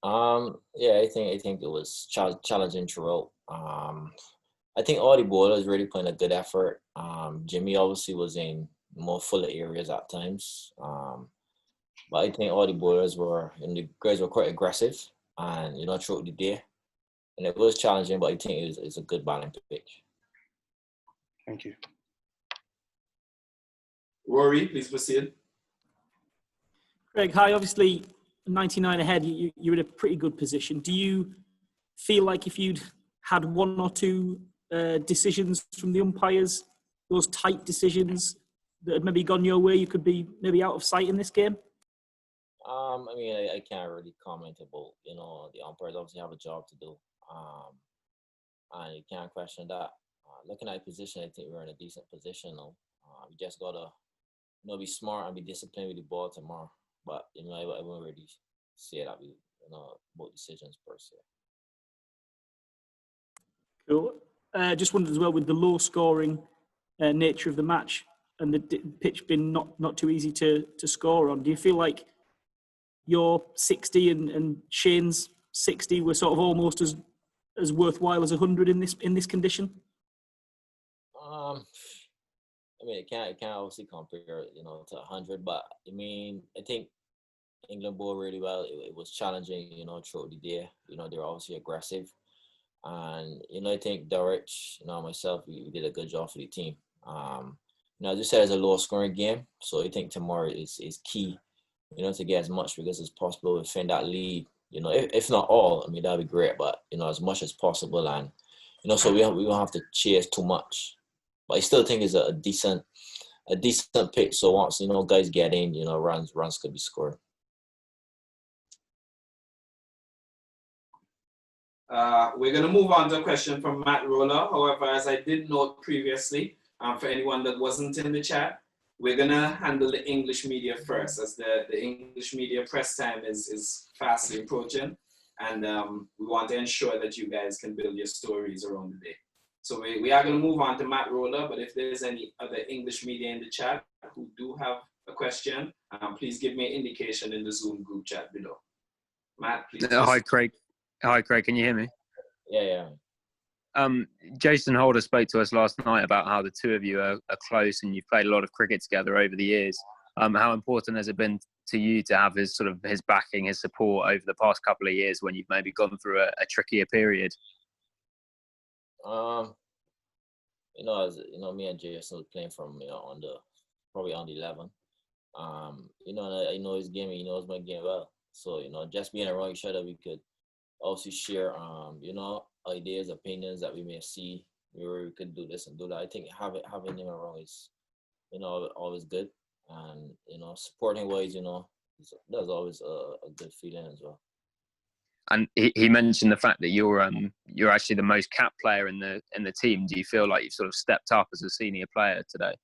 Yeah, I think it was challenging throughout. I think all the bowlers really putting a good effort. Jimmy obviously was in more fuller areas at times. But I think all the bowlers were, and the guys were quite aggressive and, throughout the day. And it was challenging, but I think it's a good balanced pitch. Thank you. Rory, please proceed. Kraigg, hi. Obviously, 99 ahead, you're in a pretty good position. Do you feel like if you'd had one or two decisions from the umpires, those tight decisions that had maybe gone your way, you could be maybe out of sight in this game? I mean, I can't really comment about, the umpires obviously have a job to do. And you can't question that. Looking at the position, I think we're in a decent position now. We just gotta, be smart and be disciplined with the ball tomorrow. But I won't really say that we, about decisions per se. Cool. Just wondered as well, with the low scoring nature of the match and the pitch being not too easy to score on, do you feel like your 60 and Shane's 60 were sort of almost as worthwhile as 100 in this condition? I mean, it can't obviously compare, to 100, but I mean, I think England bowled really well. It was challenging, throughout the day. They were obviously aggressive. And, I think Derek, myself, we did a good job for the team. As you said, it's a low scoring game. So I think tomorrow is key, to get as much because as possible within that lead. If not all, I mean, that'd be great, but, as much as possible. And, so we don't have to chase too much. But I still think it's a decent pitch. So once, guys get in, runs could be scored. We're going to move on to a question from Matt Roller. However, as I did note previously, for anyone that wasn't in the chat, we're going to handle the English media first, as the English media press time is fastly approaching. And we want to ensure that you guys can build your stories around the day. So we are going to move on to Matt Roller, but if there's any other English media in the chat who do have a question, please give me an indication in the Zoom group chat below. Matt, please. Hi, Kraigg. Hi, Kraigg. Can you hear me? Yeah. Jason Holder spoke to us last night about how the two of you are close and you've played a lot of cricket together over the years. How important has it been to you to have his backing, his support over the past couple of years when you've maybe gone through a trickier period? As me and Jason was playing from probably on the 11. And I know his game, he knows my game well. So just being around each other, we could also share ideas, opinions that we may see where we could do this and do that. I think having him around is always good, and supporting wise, that's always a good feeling as well. And he mentioned the fact that you're actually the most capped player in the team. Do you feel like you've sort of stepped up as a senior player today?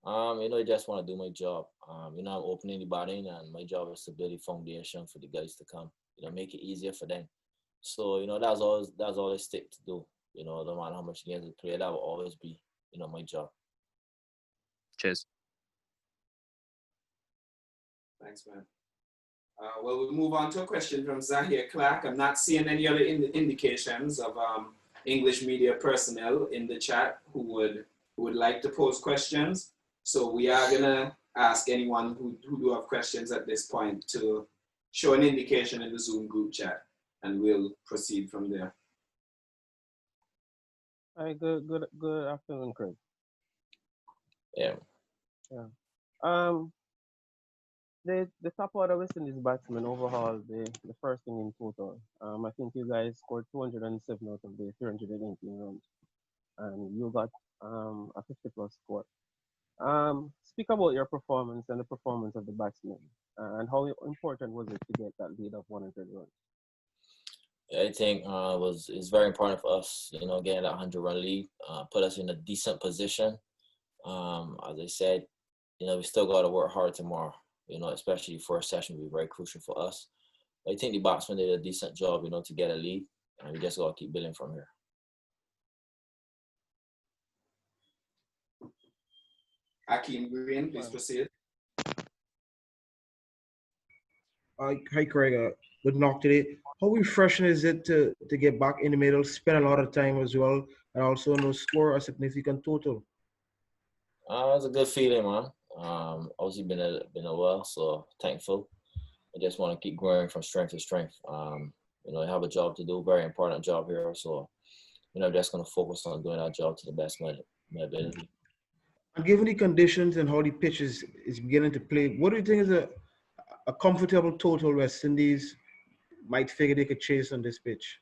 I just want to do my job. I'm opening the batting, and my job is to build a foundation for the guys to come. Make it easier for them. So that's all I stick to do. No matter how much games we play, that will always be my job. Cheers. Thanks, man. Well, we'll move on to a question from Zahir Clark. I'm not seeing any other indications of English media personnel in the chat who would like to pose questions. So we are gonna ask anyone who do have questions at this point to show an indication in the Zoom group chat, and we'll proceed from there. Hi, good afternoon, Kraigg. Yeah. The top order West Indies batsmen overhauled the first inning total. I think you guys scored 207 out of the 318 runs, and you got a 50+ score. Speak about your performance and the performance of the batsmen, and how important was it to get that lead of 100 runs? I think it's very important for us, getting that 100-run lead, put us in a decent position. As I said, we still got to work hard tomorrow. Especially first session will be very crucial for us. I think the batsmen did a decent job, to get a lead, and we just got to keep building from here. Akeem Green, please proceed. Hi, Kraigg. good knock today. How refreshing is it to get back in the middle, spend a lot of time as well, and also score a significant total? It's a good feeling, man. Obviously been a while, so thankful. I just want to keep growing from strength to strength. I have a job to do, very important job here. So, I'm just going to focus on doing that job to the best of my ability. And given the conditions and how the pitch is beginning to play, what do you think is a comfortable total West Indies might figure they could chase on this pitch?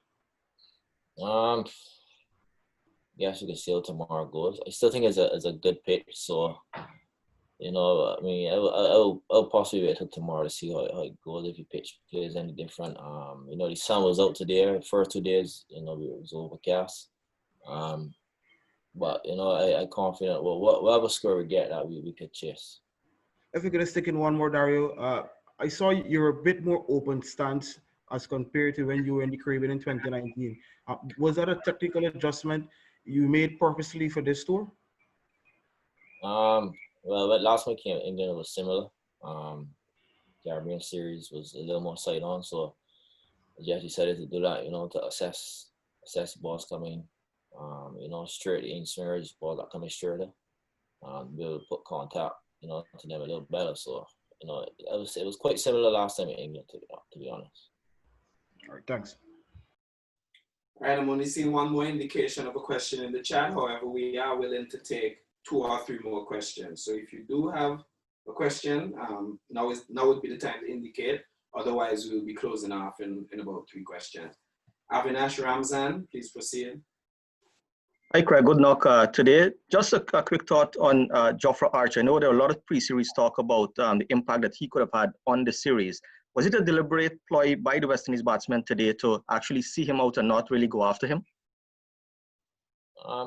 Guess we can see how tomorrow goes. I still think it's a good pitch, so I'll possibly wait till tomorrow to see how it goes, if the pitch plays any different. The sun was out today. The first 2 days, it was overcast. But I'm confident. Well, whatever score we get, that we could chase. If we're gonna stick in one more, Dario, I saw you're a bit more open stance as compared to when you were in the Caribbean in 2019. Was that a technical adjustment you made purposely for this tour? Well, but last week in England it was similar. Caribbean series was a little more sight on, so I just decided to do that, to assess the balls coming, straight in swingers, balls that coming straighter, be able to put contact, to them a little better. So, it was quite similar last time in England, to be honest. All right, thanks. All right, I'm only seeing one more indication of a question in the chat. However, we are willing to take 2 or 3 more questions. So if you do have a question, now would be the time to indicate. Otherwise, we'll be closing off in about 3 questions. Avinash Ramzan, please proceed. Hi, Kraigg. Good luck today. Just a quick thought on Jofra Archer. I know there were a lot of pre-series talk about the impact that he could have had on the series. Was it a deliberate ploy by the West Indies batsman today to actually see him out and not really go after him? I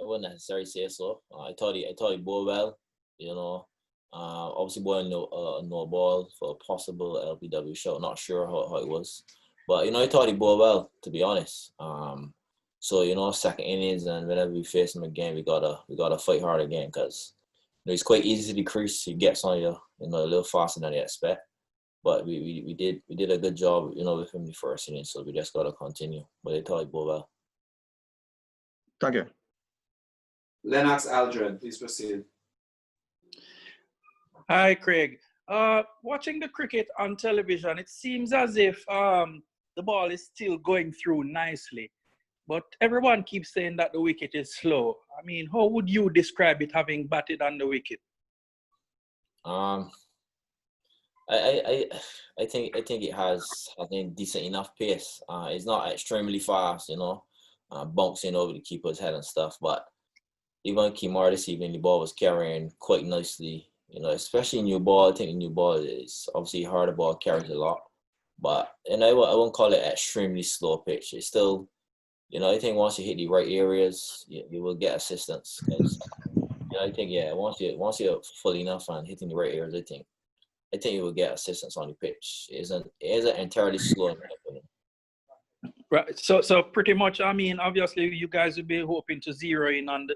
wouldn't necessarily say so. I thought he bowled well. Obviously bowling no ball for a possible LBW shot. Not sure how it was, but I thought he bowled well, to be honest. So second innings, and whenever we face him again, we gotta fight hard again, because he's quite easy to decrease. He gets on you, a little faster than you expect. But we did a good job, with him the first inning. So we just gotta continue. But I thought he bowled well. Thank you. Lennox Aldred, please proceed. Hi, Kraigg. Watching the cricket on television, it seems as if the ball is still going through nicely. But everyone keeps saying that the wicket is slow. I mean, how would you describe it, having batted on the wicket? I think it has decent enough pace. It's not extremely fast, bouncing over the keeper's head and stuff. But even Kimar this evening, the ball was carrying quite nicely. Especially new ball. I think the new ball is obviously harder ball, carries a lot. But I won't call it extremely slow pitch. It's still, I think once you hit the right areas, you will get assistance. Because I think once you're full enough and hitting the right areas, I think you will get assistance on the pitch. It isn't entirely slow in my opinion. Right. So pretty much, I mean, obviously you guys will be hoping to zero in on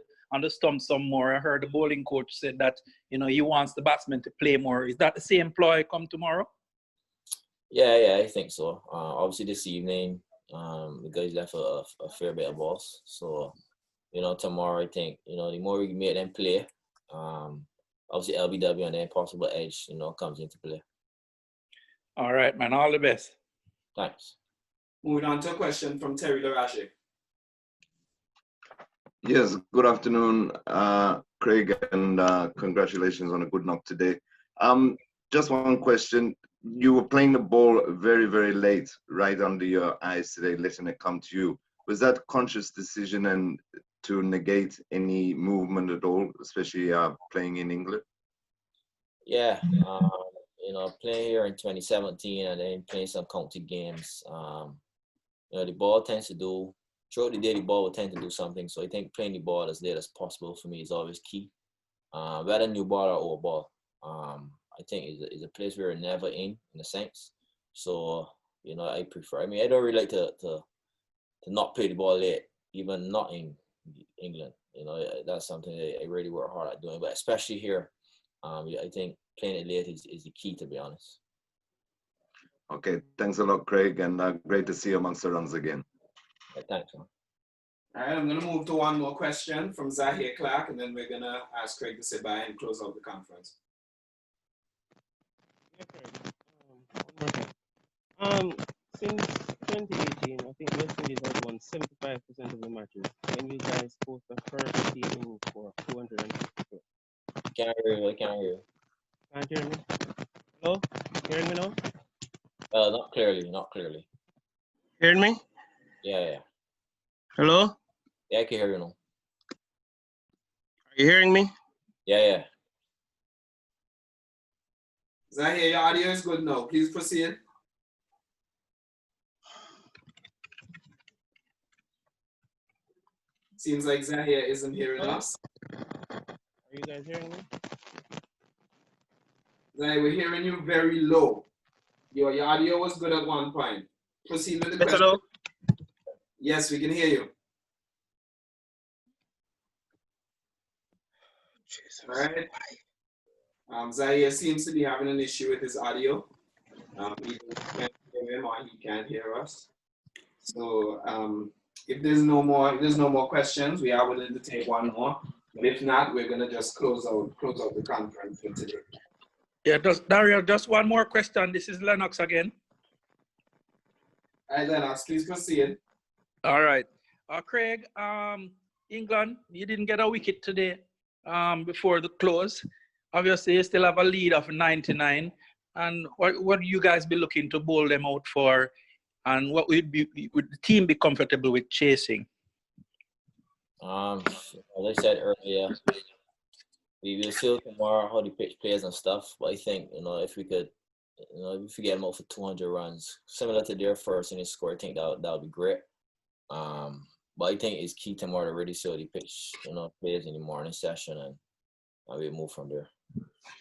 the stump some more. I heard the bowling coach said that, he wants the batsmen to play more. Is that the same ploy come tomorrow? Yeah, I think so. Obviously this evening, the guys left a fair bit of balls. So, tomorrow I think, the more we make them play, obviously LBW and then possible edge, comes into play. All right, man. All the best. Thanks. Moving on to a question from Terry Larashi. Yes, good afternoon, Kraigg, and congratulations on a good knock today. Just one question. You were playing the ball very, very late, right under your eyes today, letting it come to you. Was that a conscious decision and to negate any movement at all, especially playing in England? Yeah, playing here in 2017 and then playing some county games, the ball tends to do, throughout the day, the ball will tend to do something. So I think playing the ball as late as possible for me is always key. Whether new ball or old ball, I think is a place where you're never in a sense. So, I prefer, I don't really like to not play the ball late, even not in England. That's something that I really work hard at doing, but especially here, I think playing it late is the key, to be honest. Okay, thanks a lot, Kraigg, and great to see you amongst the runs again. Yeah, thanks, man. All right, I'm going to move to one more question from Zahir Clark, and then we're going to ask Kraigg to say bye and close out the conference. Since 2018, I think West Indies has won 75% of the matches. When you guys post the first team for 250. Can't hear you. I can't hear you. Can't hear me? Hello? Hearing me now? Not clearly. Not clearly. Hearing me? Yeah. Hello? Yeah, I can hear you now. Are you hearing me? Yeah. Zahir, your audio is good now. Please proceed. Seems like Zahir isn't hearing us. Are you guys hearing me? Zahir, we're hearing you very low. Your audio was good at one point. Proceed with the question. Hello? Yes, we can hear you. Jesus. All right. Zahir seems to be having an issue with his audio. Either we can't hear him or he can't hear us. So if there's no more questions, we are willing to take one more. But if not, we're gonna just close out the conference for today. Yeah, Dario, just one more question. This is Lennox again. All right, Lennox, please proceed. All right. Kraigg, England, you didn't get a wicket today before the close. Obviously, you still have a lead of 99. And what would you guys be looking to bowl them out for? And what would the team be comfortable with chasing? As I said earlier, we will see tomorrow how the pitch plays and stuff. But I think, if we could, if we get them out for 200 runs, similar to their first inning score, I think that would be great. But I think it's key tomorrow to really see how the pitch, plays in the morning session, and we move from there.